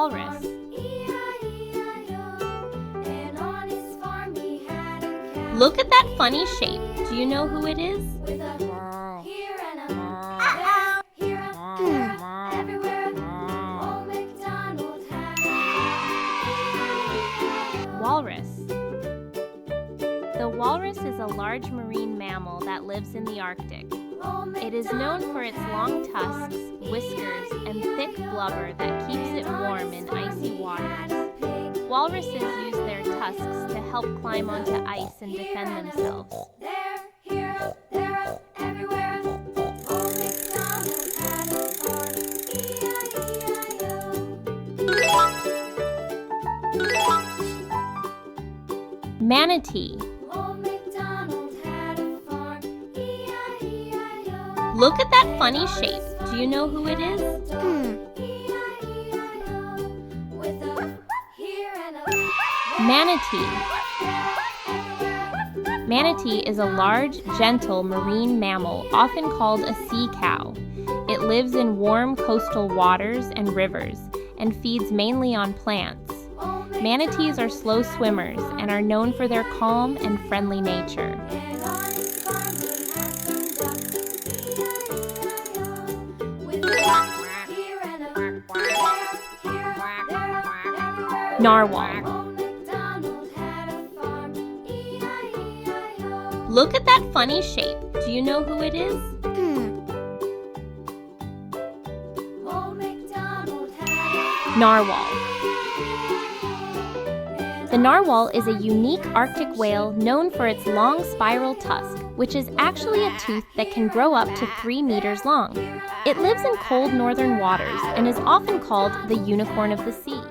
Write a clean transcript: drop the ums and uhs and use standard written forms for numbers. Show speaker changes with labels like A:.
A: walrus. Look at that funny shape. Do you know who it is? Walrus. The walrus is a large marine mammal that lives in the Arctic. It is known for its long tusks, whiskers, and thick blubber that keeps it warm in icy waters. Walruses use their tusks to help climb onto ice and defend themselves. Manatee. Look at that funny shape. Do you know who it is? Manatee. Manatee is a large, gentle marine mammal, often called a sea cow. It lives in warm coastal waters and rivers, and feeds mainly on plants. Manatees are slow swimmers and are known for their calm and friendly nature. Narwhal. Look at that funny shape. Do you know who it is? Narwhal. The narwhal is a unique Arctic whale known for its long spiral tusk, which is actually a tooth that can grow up to 3 meters long. It lives in cold northern waters and is often called the unicorn of the sea.